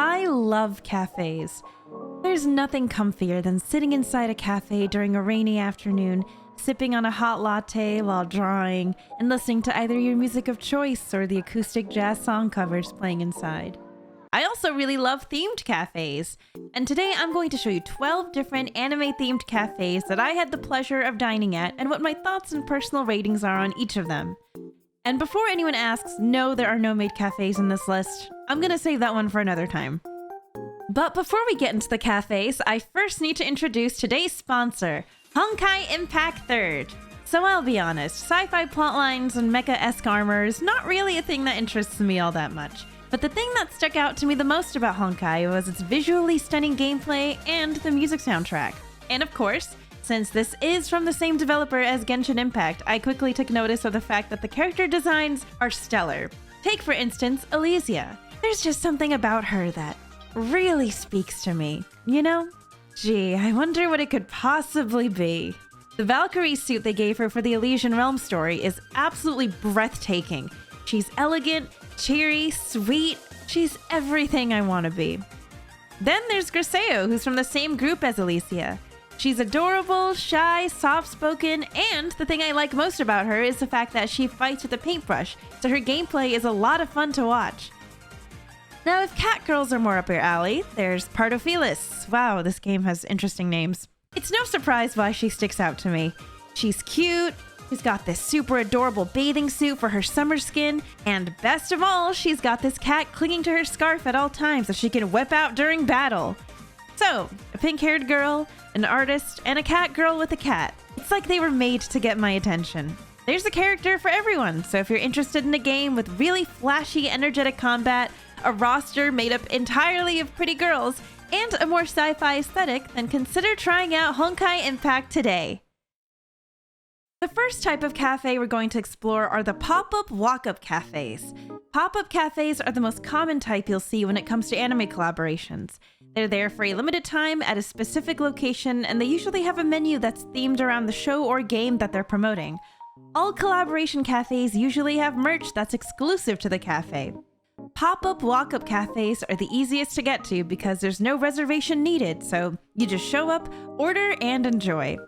I love cafes. There's nothing comfier than sitting inside a cafe during a rainy afternoon, sipping on a hot latte while drawing, and listening to either your music of choice or the acoustic jazz song covers playing inside. I also really love themed cafes, and today I'm going to show you 12 different anime-themed cafes that I had the pleasure of dining at and what my thoughts and personal ratings are on each of them. And before anyone asks, no, there are no maid cafes in this list. I'm gonna save that one for another time. But before we get into the cafes, I first need to introduce today's sponsor, Honkai Impact 3rd. So I'll be honest, sci-fi plotlines and mecha-esque armor is not really a thing that interests me all that much. But the thing that stuck out to me the most about Honkai was its visually stunning gameplay and the music soundtrack. And of course, since this is from the same developer as Genshin Impact, I quickly took notice of the fact that the character designs are stellar. Take for instance, Elysia. There's just something about her that really speaks to me, you know? Gee, I wonder what it could possibly be. The Valkyrie suit they gave her for the Elysian Realm story is absolutely breathtaking. She's elegant, cheery, sweet. She's everything I want to be. Then there's Griseo, who's from the same group as Elysia. She's adorable, shy, soft-spoken, and the thing I like most about her is the fact that she fights with a paintbrush, so her gameplay is a lot of fun to watch. Now, if cat girls are more up your alley, there's Partophilis. Wow, this game has interesting names. It's no surprise why she sticks out to me. She's cute, she's got this super adorable bathing suit for her summer skin, and best of all, she's got this cat clinging to her scarf at all times so she can whip out during battle. So, a pink-haired girl, an artist, and a cat girl with a cat. It's like they were made to get my attention. There's a character for everyone, so if you're interested in a game with really flashy, energetic combat, a roster made up entirely of pretty girls, and a more sci-fi aesthetic, then consider trying out Honkai Impact today. The first type of cafe we're going to explore are the Popup Walkup cafes. Pop-up cafes are the most common type you'll see when it comes to anime collaborations. They're there for a limited time at a specific location, and they usually have a menu that's themed around the show or game that they're promoting. All collaboration cafes usually have merch that's exclusive to the cafe. Pop-up walk-up cafes are the easiest to get to because there's no reservation needed, so you just show up, order, and enjoy.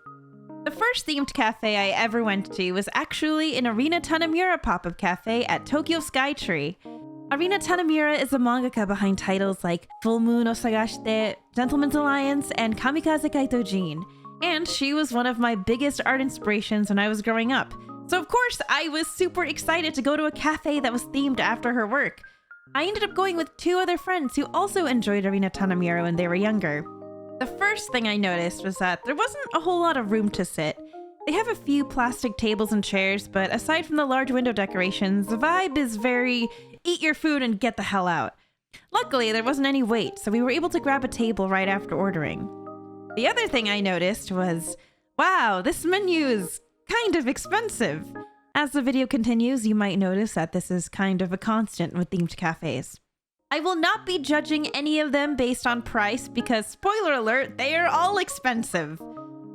The first themed cafe I ever went to was actually an Arena Tanemura pop-up cafe at Tokyo Skytree. Arena Tanemura is the mangaka behind titles like Full Moon Osagashite, Gentleman's Alliance, and Kamikaze Kaitojin, and she was one of my biggest art inspirations when I was growing up. So of course, I was super excited to go to a cafe that was themed after her work. I ended up going with 2 other friends who also enjoyed Arena Tanemura when they were younger. The first thing I noticed was that there wasn't a whole lot of room to sit. They have a few plastic tables and chairs, but aside from the large window decorations, the vibe is very eat your food and get the hell out. Luckily, there wasn't any wait, so we were able to grab a table right after ordering. The other thing I noticed was, wow, this menu is kind of expensive. As the video continues, you might notice that this is kind of a constant with themed cafes. I will not be judging any of them based on price because, spoiler alert, they are all expensive.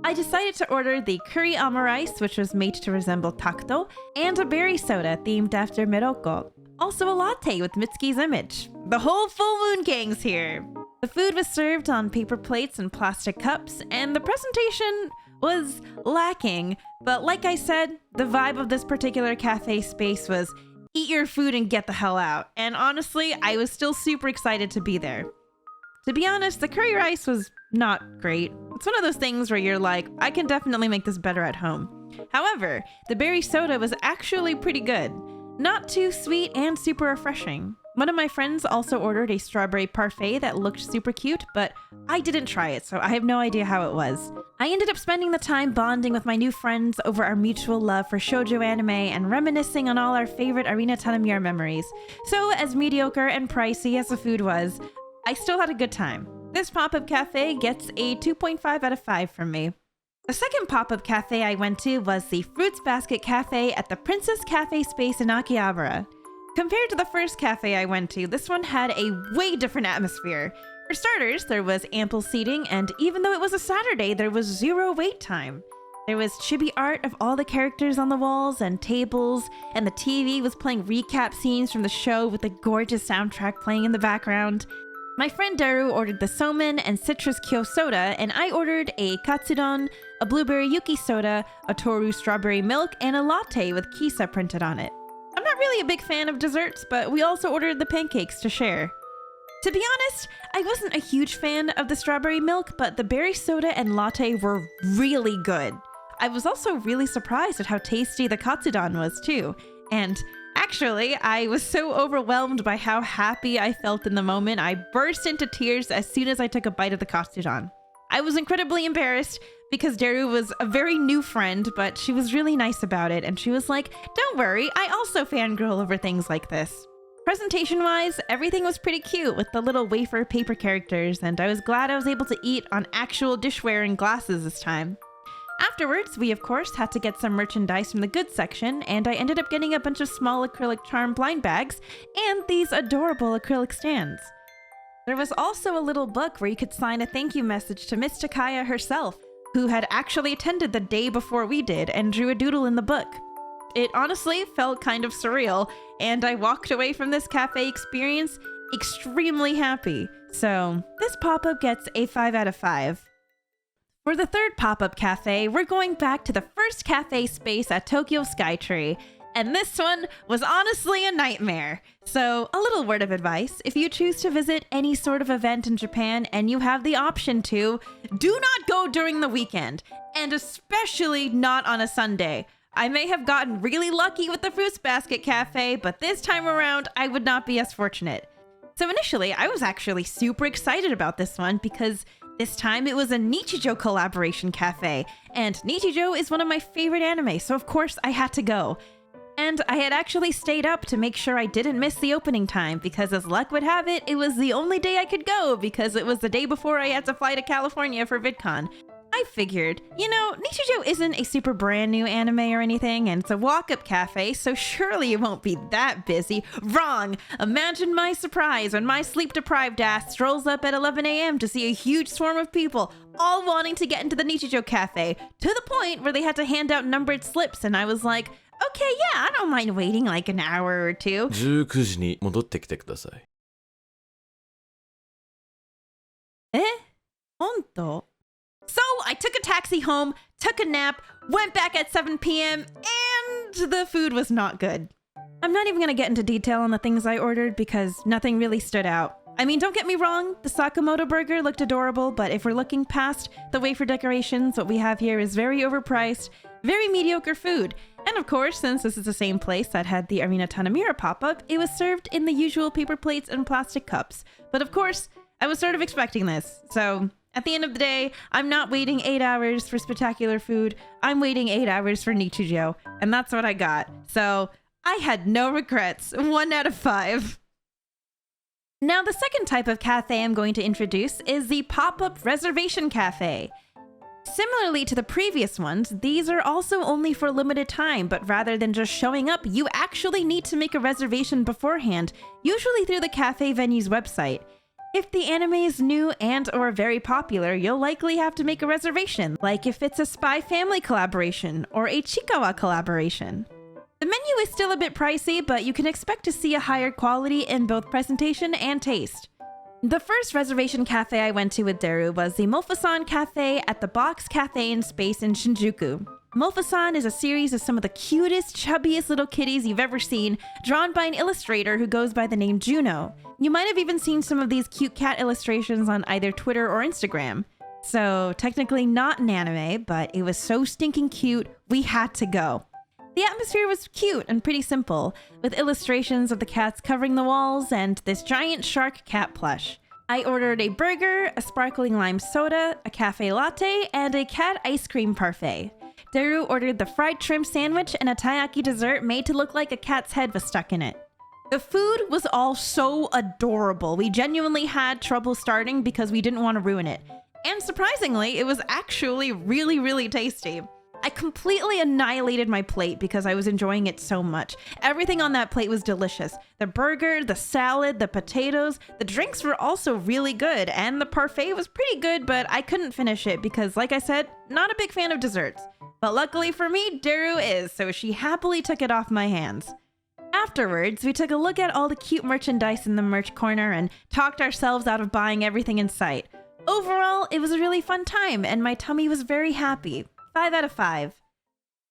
I decided to order the curry omurice, which was made to resemble takto, and a berry soda themed after Miroko. Also a latte with Mitsuki's image. The whole full moon gang's here. The food was served on paper plates and plastic cups, and the presentation was lacking. But like I said, the vibe of this particular cafe space was eat your food and get the hell out. And honestly, I was still super excited to be there. To be honest, the curry rice was not great. It's one of those things where you're like, I can definitely make this better at home. However, the berry soda was actually pretty good. Not too sweet and super refreshing. One of my friends also ordered a strawberry parfait that looked super cute, but I didn't try it, so I have no idea how it was. I ended up spending the time bonding with my new friends over our mutual love for shoujo anime and reminiscing on all our favorite Arena Tanemura memories. So as mediocre and pricey as the food was, I still had a good time. This pop-up cafe gets a 2.5 out of 5 from me. The second pop-up cafe I went to was the Fruits Basket Cafe at the Princess Cafe space in Akihabara. Compared to the first cafe I went to, this one had a way different atmosphere. For starters, there was ample seating, and even though it was a Saturday, there was 0 wait time. There was chibi art of all the characters on the walls and tables, and the TV was playing recap scenes from the show with the gorgeous soundtrack playing in the background. My friend Daru ordered the somen and citrus kyo soda, and I ordered a katsudon, a blueberry yuki soda, a toru strawberry milk, and a latte with kisa printed on it. I'm not really a big fan of desserts, but we also ordered the pancakes to share. To be honest, I wasn't a huge fan of the strawberry milk, but the berry soda and latte were really good. I was also really surprised at how tasty the katsudon was too. And actually, I was so overwhelmed by how happy I felt in the moment, I burst into tears as soon as I took a bite of the katsudon. I was incredibly embarrassed because Daru was a very new friend, but she was really nice about it, and she was like, "Don't worry, I also fangirl over things like this." Presentation-wise, everything was pretty cute with the little wafer paper characters, and I was glad I was able to eat on actual dishware and glasses this time. Afterwards, we of course had to get some merchandise from the goods section, and I ended up getting a bunch of small acrylic charm blind bags and these adorable acrylic stands. There was also a little book where you could sign a thank you message to Miss Takaya herself, who had actually attended the day before we did and drew a doodle in the book. It honestly felt kind of surreal, and I walked away from this cafe experience extremely happy. So this pop-up gets a 5 out of 5. For the third pop-up cafe, we're going back to the first cafe space at Tokyo Skytree, and this one was honestly a nightmare. So a little word of advice: if you choose to visit any sort of event in Japan and you have the option to, do not go during the weekend, and especially not on a Sunday. I may have gotten really lucky with the Fruits Basket Cafe, but this time around, I would not be as fortunate. So initially, I was actually super excited about this one because this time it was a Nichijou collaboration cafe, and Nichijou is one of my favorite anime, so of course I had to go. And I had actually stayed up to make sure I didn't miss the opening time, because as luck would have it, it was the only day I could go because it was the day before I had to fly to California for VidCon. I figured, Nichijou isn't a super brand new anime or anything, and it's a walk-up cafe, so surely it won't be that busy. Wrong! Imagine my surprise when my sleep-deprived ass strolls up at 11 a.m. to see a huge swarm of people, all wanting to get into the Nichijou Cafe, to the point where they had to hand out numbered slips, and I was like, okay, yeah, I don't mind waiting like an hour or two. 19時に戻ってきてください。Honto? So I took a taxi home, took a nap, went back at 7 p.m, and the food was not good. I'm not even going to get into detail on the things I ordered because nothing really stood out. I mean, don't get me wrong, the Sakamoto burger looked adorable, but if we're looking past the wafer decorations, what we have here is very overpriced, very mediocre food. And of course, since this is the same place that had the Arena Tanamura pop-up, it was served in the usual paper plates and plastic cups. But of course, I was sort of expecting this, so at the end of the day, I'm not waiting 8 hours for spectacular food. I'm waiting 8 hours for Nichijou, and that's what I got. So I had no regrets. 1 out of 5. Now, the second type of cafe I'm going to introduce is the Popup Reservation Cafe. Similarly to the previous ones, these are also only for a limited time, but rather than just showing up, you actually need to make a reservation beforehand, usually through the cafe venue's website. If the anime is new and or very popular, you'll likely have to make a reservation, like if it's a Spy Family collaboration or a Chikawa collaboration. The menu is still a bit pricey, but you can expect to see a higher quality in both presentation and taste. The first reservation cafe I went to with Daru was the Mofusan Cafe at the Box Cafe and Space in Shinjuku. Mofusan is a series of some of the cutest, chubbiest little kitties you've ever seen, drawn by an illustrator who goes by the name Juno. You might have even seen some of these cute cat illustrations on either Twitter or Instagram. So technically not an anime, but it was so stinking cute, we had to go. The atmosphere was cute and pretty simple, with illustrations of the cats covering the walls and this giant shark cat plush. I ordered a burger, a sparkling lime soda, a cafe latte, and a cat ice cream parfait. Daru ordered the fried shrimp sandwich and a taiyaki dessert made to look like a cat's head was stuck in it. The food was all so adorable. We genuinely had trouble starting because we didn't want to ruin it. And surprisingly, it was actually really, really tasty. I completely annihilated my plate because I was enjoying it so much. Everything on that plate was delicious. The burger, the salad, the potatoes, the drinks were also really good, and the parfait was pretty good, but I couldn't finish it because, like I said, not a big fan of desserts. But luckily for me, Daru is, so she happily took it off my hands. Afterwards, we took a look at all the cute merchandise in the merch corner and talked ourselves out of buying everything in sight. Overall, it was a really fun time, and my tummy was very happy. 5 out of 5.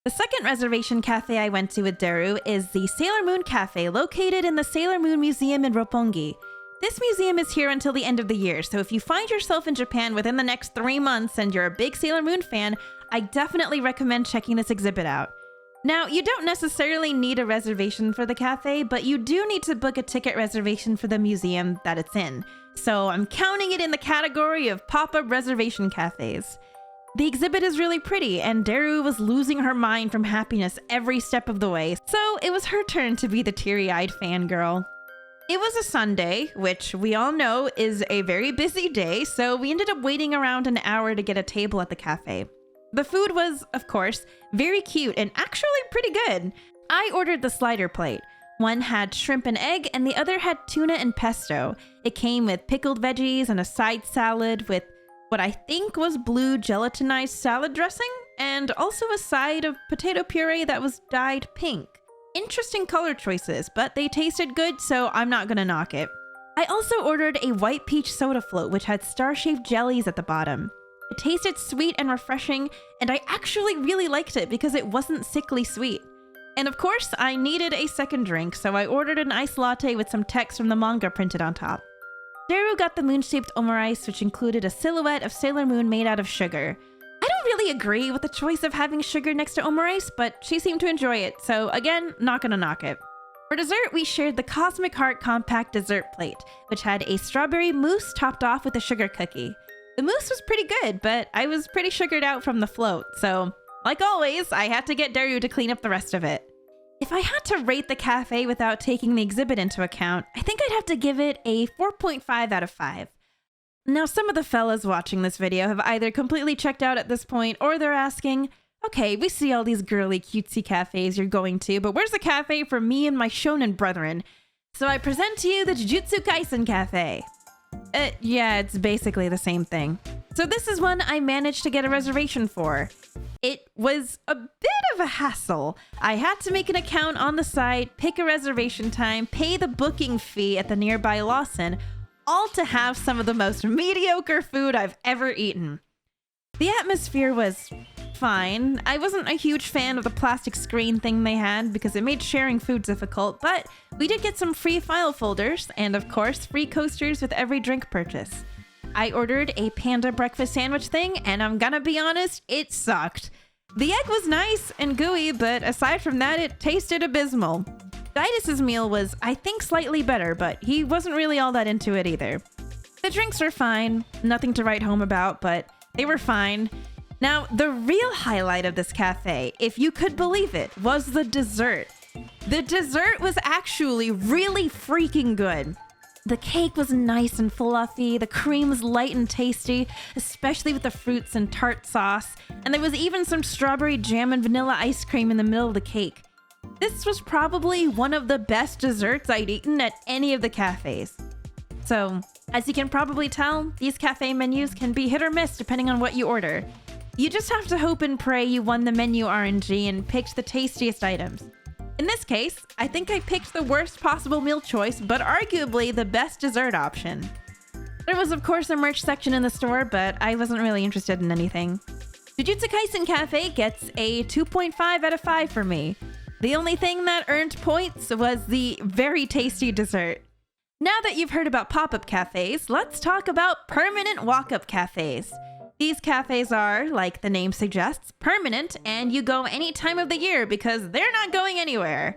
The second reservation cafe I went to with Daru is the Sailor Moon Cafe, located in the Sailor Moon Museum in Roppongi. This museum is here until the end of the year, so if you find yourself in Japan within the next 3 months and you're a big Sailor Moon fan, I definitely recommend checking this exhibit out. Now, you don't necessarily need a reservation for the cafe, but you do need to book a ticket reservation for the museum that it's in. So I'm counting it in the category of pop-up reservation cafes. The exhibit is really pretty, and Daru was losing her mind from happiness every step of the way, so it was her turn to be the teary-eyed fangirl. It was a Sunday, which we all know is a very busy day, so we ended up waiting around an hour to get a table at the cafe. The food was, of course, very cute and actually pretty good. I ordered the slider plate. One had shrimp and egg, and the other had tuna and pesto. It came with pickled veggies and a side salad with what I think was blue gelatinized salad dressing, and also a side of potato puree that was dyed pink. Interesting color choices, but they tasted good, so I'm not gonna knock it. I also ordered a white peach soda float, which had star-shaped jellies at the bottom. It tasted sweet and refreshing, and I actually really liked it because it wasn't sickly sweet. And of course, I needed a second drink, so I ordered an iced latte with some text from the manga printed on top. Daru got the moon-shaped omurice, which included a silhouette of Sailor Moon made out of sugar. I don't really agree with the choice of having sugar next to omurice, but she seemed to enjoy it, so again, not gonna knock it. For dessert, we shared the Cosmic Heart Compact Dessert Plate, which had a strawberry mousse topped off with a sugar cookie. The mousse was pretty good, but I was pretty sugared out from the float, so like always, I had to get Daru to clean up the rest of it. If I had to rate the cafe without taking the exhibit into account, I think I'd have to give it a 4.5 out of 5. Now, some of the fellas watching this video have either completely checked out at this point, or they're asking, okay, we see all these girly cutesy cafes you're going to, but where's the cafe for me and my shonen brethren? So I present to you the Jujutsu Kaisen Cafe. Yeah, it's basically the same thing. So this is one I managed to get a reservation for. It was a bit of a hassle. I had to make an account on the site, pick a reservation time, pay the booking fee at the nearby Lawson, all to have some of the most mediocre food I've ever eaten. The atmosphere was fine. I wasn't a huge fan of the plastic screen thing they had because it made sharing food difficult, but we did get some free file folders and, of course, free coasters with every drink purchase. I ordered a panda breakfast sandwich thing, and I'm gonna be honest, it sucked. The egg was nice and gooey, but aside from that, it tasted abysmal. Didas's meal was, I think, slightly better, but he wasn't really all that into it either. The drinks were fine, nothing to write home about, but they were fine. Now, the real highlight of this cafe, if you could believe it, was the dessert. The dessert was actually really freaking good. The cake was nice and fluffy, the cream was light and tasty, especially with the fruits and tart sauce, and there was even some strawberry jam and vanilla ice cream in the middle of the cake. This was probably one of the best desserts I'd eaten at any of the cafes. So, as you can probably tell, these cafe menus can be hit or miss depending on what you order. You just have to hope and pray you won the menu RNG and picked the tastiest items. In this case, I think I picked the worst possible meal choice, but arguably the best dessert option. There was of course a merch section in the store, but I wasn't really interested in anything. Jujutsu Kaisen Cafe gets a 2.5 out of 5 for me. The only thing that earned points was the very tasty dessert. Now that you've heard about pop-up cafes, let's talk about permanent walk-up cafes. These cafes are, like the name suggests, permanent, and you go any time of the year because they're not going anywhere.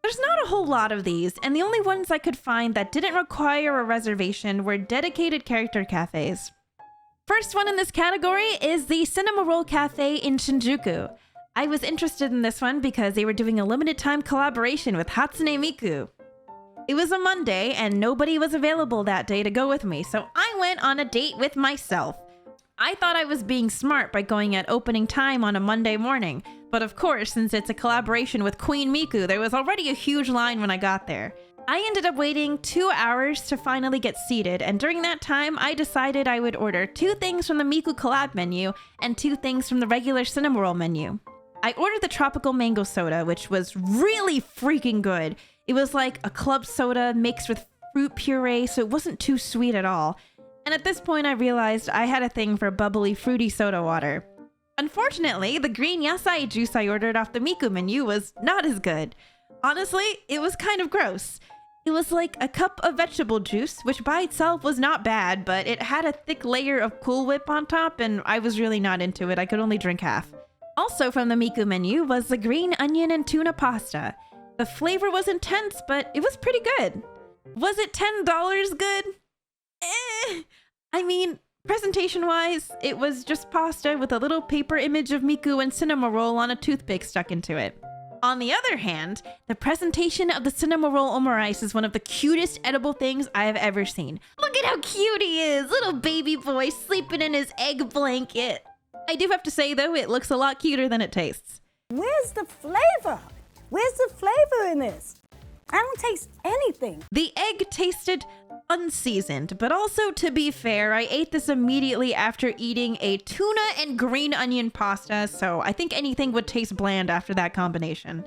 There's not a whole lot of these, and the only ones I could find that didn't require a reservation were dedicated character cafes. First one in this category is the Cinema Roll Cafe in Shinjuku. I was interested in this one because they were doing a limited time collaboration with Hatsune Miku. It was a Monday, and nobody was available that day to go with me, so I went on a date with myself. I thought I was being smart by going at opening time on a Monday morning, but of course, since it's a collaboration with Queen Miku, there was already a huge line when I got there. I ended up waiting 2 hours to finally get seated, and during that time, I decided I would order 2 things from the Miku collab menu and 2 things from the regular Cinema Roll menu. I ordered the tropical mango soda, which was really freaking good. It was like a club soda mixed with fruit puree, so it wasn't too sweet at all. And at this point, I realized I had a thing for bubbly, fruity soda water. Unfortunately, the green yasai juice I ordered off the Miku menu was not as good. Honestly, it was kind of gross. It was like a cup of vegetable juice, which by itself was not bad, but it had a thick layer of Cool Whip on top, and I was really not into it. I could only drink half. Also from the Miku menu was the green onion and tuna pasta. The flavor was intense, but it was pretty good. Was it $10 good? I mean, presentation-wise, it was just pasta with a little paper image of Miku and cinema roll on a toothpick stuck into it. On the other hand, the presentation of the cinema roll omurice is one of the cutest edible things I have ever seen. Look at how cute he is! Little baby boy sleeping in his egg blanket. I do have to say, though, it looks a lot cuter than it tastes. Where's the flavor? Where's the flavor in this? I don't taste anything. The egg tasted unseasoned, but also, to be fair, I ate this immediately after eating a tuna and green onion pasta, so I think anything would taste bland after that combination.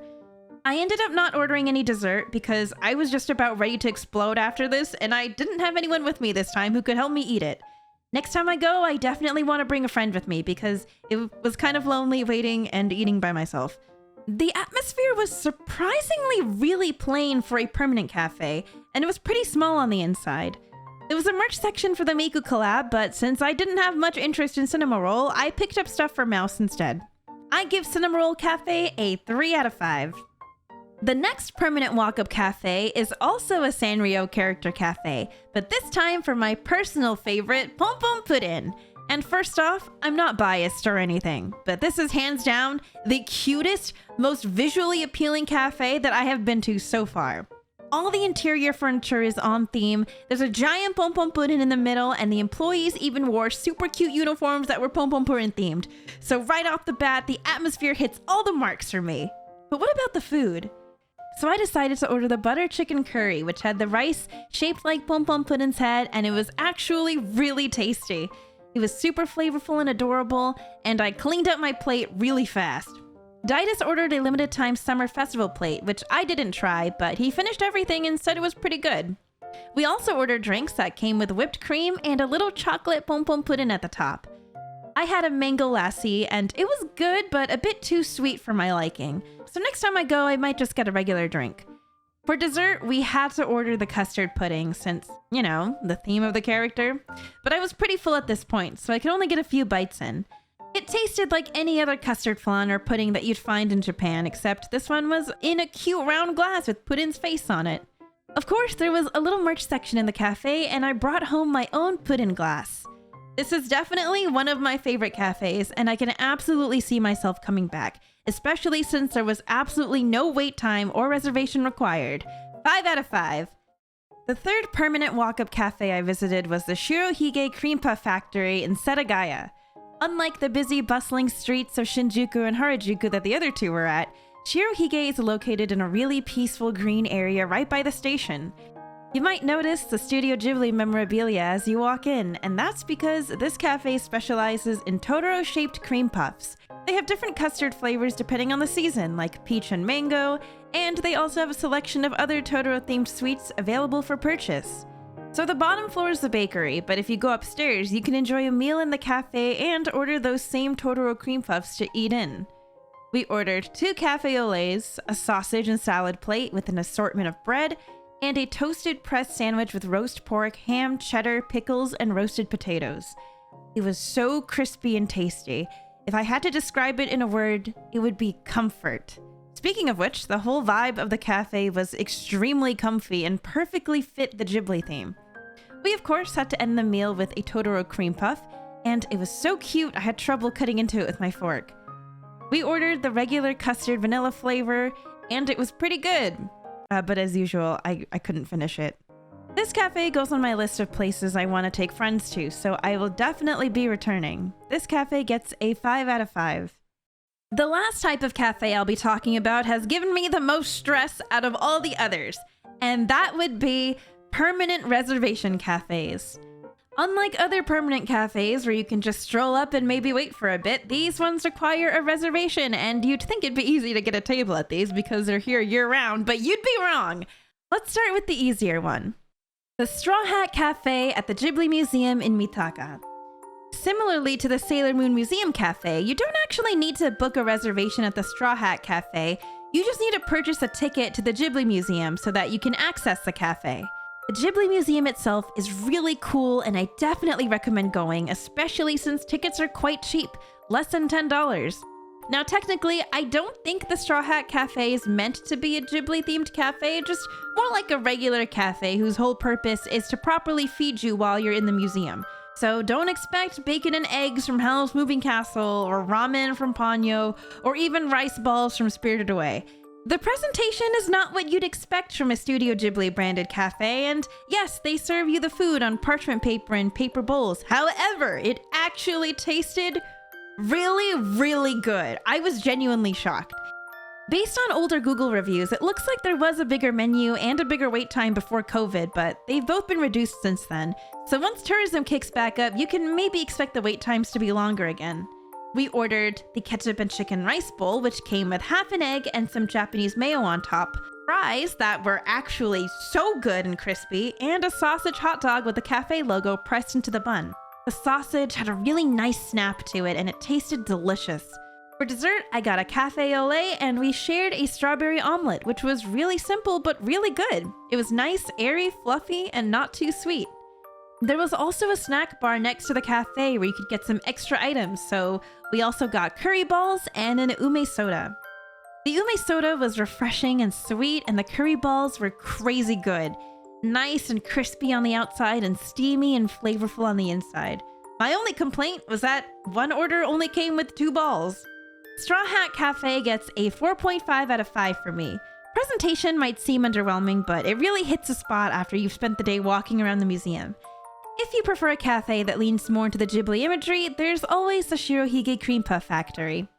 I ended up not ordering any dessert because I was just about ready to explode after this, and I didn't have anyone with me this time who could help me eat it. Next time I go, I definitely want to bring a friend with me because it was kind of lonely waiting and eating by myself. The atmosphere was surprisingly really plain for a permanent cafe, and it was pretty small on the inside. There was a merch section for the Miku collab, but since I didn't have much interest in Cinema Roll, I picked up stuff for Mouse instead. I give Cinema Roll Cafe a 3 out of 5. The next permanent walk-up cafe is also a Sanrio character cafe, but this time for my personal favorite, PomPom Puddin'. And first off, I'm not biased or anything, but this is hands down the cutest, most visually appealing cafe that I have been to so far. All the interior furniture is on theme, there's a giant PomPom Puddin' in the middle, and the employees even wore super cute uniforms that were PomPom Puddin' themed. So right off the bat, the atmosphere hits all the marks for me. But what about the food? So I decided to order the butter chicken curry, which had the rice shaped like PomPom Puddin's head, and it was actually really tasty. It was super flavorful and adorable, and I cleaned up my plate really fast. Didus ordered a limited time summer festival plate, which I didn't try, but he finished everything and said it was pretty good. We also ordered drinks that came with whipped cream and a little chocolate PomPom Puddin' at the top. I had a mango lassi, and it was good, but a bit too sweet for my liking. So next time I go, I might just get a regular drink. For dessert, we had to order the custard pudding since, you know, the theme of the character. But I was pretty full at this point, so I could only get a few bites in. It tasted like any other custard flan or pudding that you'd find in Japan, except this one was in a cute round glass with Puddin's face on it. Of course, there was a little merch section in the cafe, and I brought home my own Puddin glass. This is definitely one of my favorite cafes, and I can absolutely see myself coming back, especially since there was absolutely no wait time or reservation required. 5 out of 5. The third permanent walk-up cafe I visited was the Shirohige Cream Puff Factory in Setagaya. Unlike the busy, bustling streets of Shinjuku and Harajuku that the other two were at, Shirohige is located in a really peaceful green area right by the station. You might notice the Studio Ghibli memorabilia as you walk in, and that's because this cafe specializes in Totoro-shaped cream puffs. They have different custard flavors depending on the season, like peach and mango, and they also have a selection of other Totoro-themed sweets available for purchase. So the bottom floor is the bakery, but if you go upstairs, you can enjoy a meal in the cafe and order those same Totoro cream puffs to eat in. We ordered 2 cafe au laits, a sausage and salad plate with an assortment of bread, and a toasted pressed sandwich with roast pork, ham, cheddar, pickles, and roasted potatoes. It was so crispy and tasty. If I had to describe it in a word, it would be comfort. Speaking of which, the whole vibe of the cafe was extremely comfy and perfectly fit the Ghibli theme. We of course had to end the meal with a Totoro cream puff, and it was so cute I had trouble cutting into it with my fork. We ordered the regular custard vanilla flavor, and it was pretty good. But as usual, I couldn't finish it. This cafe goes on my list of places I want to take friends to, so I will definitely be returning. This cafe gets a 5 out of 5. The last type of cafe I'll be talking about has given me the most stress out of all the others, and that would be permanent reservation cafes. Unlike other permanent cafes where you can just stroll up and maybe wait for a bit, these ones require a reservation, and you'd think it'd be easy to get a table at these because they're here year-round, but you'd be wrong! Let's start with the easier one. The Straw Hat Cafe at the Ghibli Museum in Mitaka. Similarly to the Sailor Moon Museum Cafe, you don't actually need to book a reservation at the Straw Hat Cafe, you just need to purchase a ticket to the Ghibli Museum so that you can access the cafe. The Ghibli Museum itself is really cool and I definitely recommend going, especially since tickets are quite cheap, less than $10. Now technically, I don't think the Straw Hat Cafe is meant to be a Ghibli-themed cafe, just more like a regular cafe whose whole purpose is to properly feed you while you're in the museum. So don't expect bacon and eggs from Howl's Moving Castle, or ramen from Ponyo, or even rice balls from Spirited Away. The presentation is not what you'd expect from a Studio Ghibli branded cafe, and yes, they serve you the food on parchment paper and paper bowls. However, it actually tasted really, really good. I was genuinely shocked. Based on older Google reviews, it looks like there was a bigger menu and a bigger wait time before COVID, but they've both been reduced since then. So once tourism kicks back up, you can maybe expect the wait times to be longer again. We ordered the ketchup and chicken rice bowl, which came with half an egg and some Japanese mayo on top, fries that were actually so good and crispy, and a sausage hot dog with the cafe logo pressed into the bun. The sausage had a really nice snap to it and it tasted delicious. For dessert, I got a cafe au lait and we shared a strawberry omelet, which was really simple but really good. It was nice, airy, fluffy, and not too sweet. There was also a snack bar next to the cafe where you could get some extra items, so we also got curry balls and an ume soda. The ume soda was refreshing and sweet, and the curry balls were crazy good. Nice and crispy on the outside and steamy and flavorful on the inside. My only complaint was that one order only came with 2 balls. Straw Hat Cafe gets a 4.5 out of 5 for me. Presentation might seem underwhelming, but it really hits a spot after you've spent the day walking around the museum. If you prefer a cafe that leans more into the Ghibli imagery, there's always the Shirohige Cream Puff Factory.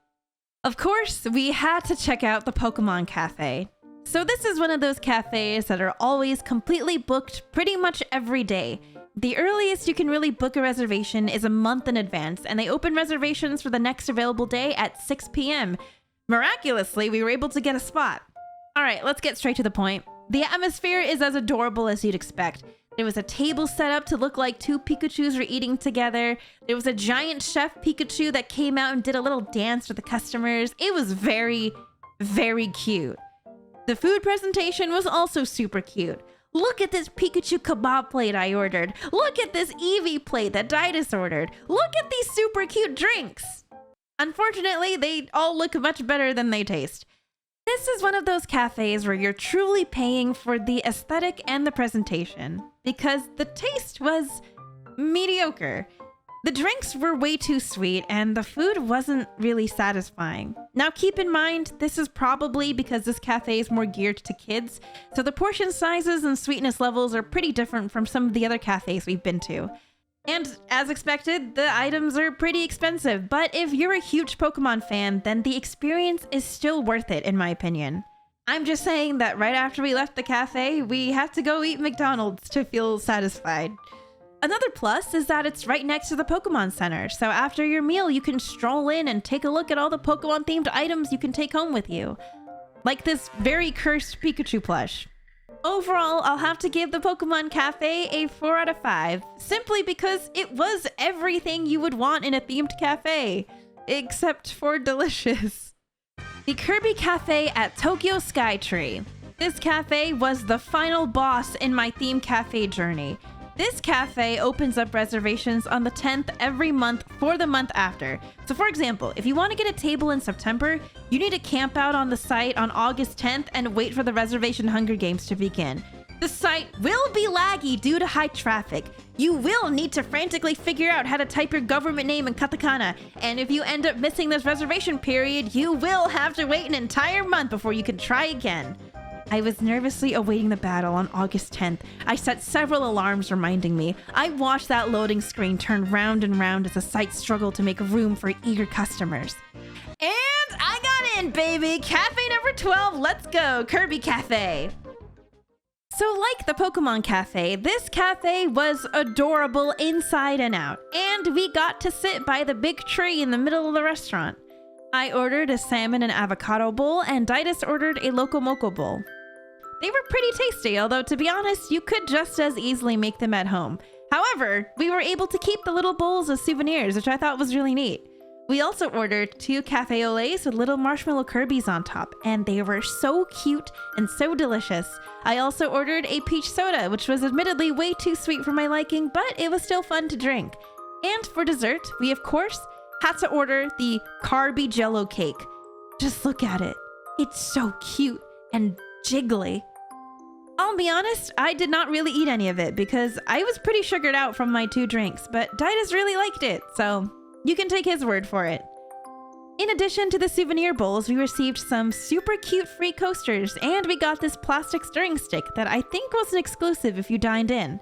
Of course, we had to check out the Pokemon Cafe. So this is one of those cafes that are always completely booked pretty much every day. The earliest you can really book a reservation is a month in advance, and they open reservations for the next available day at 6 p.m. Miraculously, we were able to get a spot. Alright, let's get straight to the point. The atmosphere is as adorable as you'd expect. There was a table set up to look like 2 Pikachus were eating together. There was a giant chef Pikachu that came out and did a little dance with the customers. It was very, very cute. The food presentation was also super cute. Look at this Pikachu kebab plate I ordered. Look at this Eevee plate that Didus ordered. Look at these super cute drinks. Unfortunately, they all look much better than they taste. This is one of those cafes where you're truly paying for the aesthetic and the presentation, because the taste was mediocre. The drinks were way too sweet and the food wasn't really satisfying. Now keep in mind, this is probably because this cafe is more geared to kids, so the portion sizes and sweetness levels are pretty different from some of the other cafes we've been to. And as expected, the items are pretty expensive, but if you're a huge Pokemon fan, then the experience is still worth it, in my opinion. I'm just saying that right after we left the cafe, we had to go eat McDonald's to feel satisfied. Another plus is that it's right next to the Pokemon Center, so after your meal, you can stroll in and take a look at all the Pokemon-themed items you can take home with you. Like this very cursed Pikachu plush. Overall, I'll have to give the Pokemon Cafe a 4 out of 5, simply because it was everything you would want in a themed cafe, except for delicious. The Kirby Cafe at Tokyo Skytree. This cafe was the final boss in my theme cafe journey. This cafe opens up reservations on the 10th every month for the month after. So for example, if you want to get a table in September, you need to camp out on the site on August 10th and wait for the reservation Hunger Games to begin. The site will be laggy due to high traffic. You will need to frantically figure out how to type your government name in katakana, and if you end up missing this reservation period, you will have to wait an entire month before you can try again. I was nervously awaiting the battle on August 10th. I set several alarms reminding me. I watched that loading screen turn round and round as the site struggled to make room for eager customers. And I got in, baby! Cafe number 12, let's go! Kirby Cafe! So like the Pokemon Cafe, this cafe was adorable inside and out, and we got to sit by the big tree in the middle of the restaurant. I ordered a salmon and avocado bowl, and Didus ordered a Loco Moco bowl. They were pretty tasty, although to be honest, you could just as easily make them at home. However, we were able to keep the little bowls as souvenirs, which I thought was really neat. We also ordered 2 cafe au laits with little marshmallow Kirby's on top, and they were so cute and so delicious. I also ordered a peach soda, which was admittedly way too sweet for my liking, but it was still fun to drink. And for dessert, we of course had to order the Kirby Jello cake. Just look at it. It's so cute and jiggly. I'll be honest, I did not really eat any of it because I was pretty sugared out from my 2 drinks, but Didus really liked it, so you can take his word for it. In addition to the souvenir bowls, we received some super cute free coasters, and we got this plastic stirring stick that I think was an exclusive if you dined in.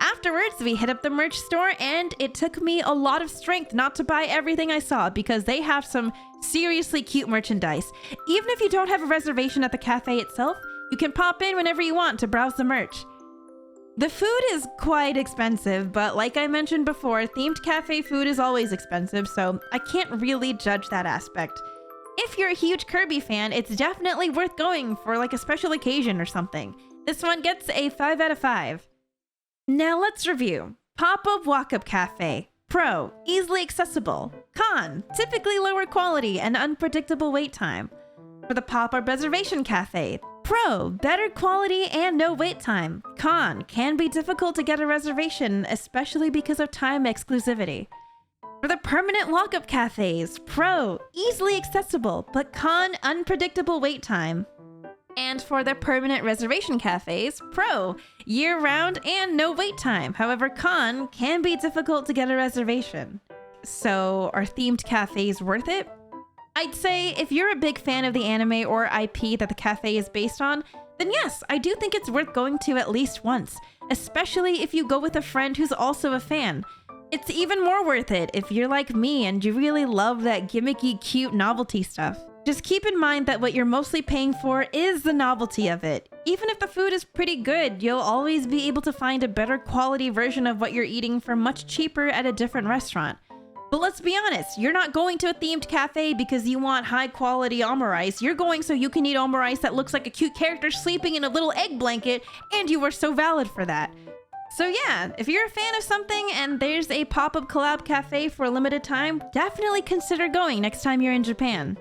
Afterwards, we hit up the merch store, and it took me a lot of strength not to buy everything I saw because they have some seriously cute merchandise. Even if you don't have a reservation at the cafe itself, you can pop in whenever you want to browse the merch. The food is quite expensive, but like I mentioned before, themed cafe food is always expensive, so I can't really judge that aspect. If you're a huge Kirby fan, it's definitely worth going for like a special occasion or something. This one gets a 5 out of 5. Now let's review. Popup Walkup Cafe. Pro, easily accessible. Con, typically lower quality and unpredictable wait time. For the Popup Reservation Cafe. Pro, better quality and no wait time. Con, can be difficult to get a reservation, especially because of time exclusivity. For the permanent walk-up cafes. Pro, easily accessible, but con, unpredictable wait time. And for the permanent reservation cafes. Pro, year-round and no wait time. However, con, can be difficult to get a reservation. So, are themed cafes worth it? I'd say if you're a big fan of the anime or IP that the cafe is based on, then yes, I do think it's worth going to at least once, especially if you go with a friend who's also a fan. It's even more worth it if you're like me and you really love that gimmicky, cute novelty stuff. Just keep in mind that what you're mostly paying for is the novelty of it. Even if the food is pretty good, you'll always be able to find a better quality version of what you're eating for much cheaper at a different restaurant. But let's be honest, you're not going to a themed cafe because you want high quality omurice. You're going so you can eat omurice that looks like a cute character sleeping in a little egg blanket, and you were so valid for that. So yeah, if you're a fan of something and there's a pop-up collab cafe for a limited time, definitely consider going next time you're in Japan.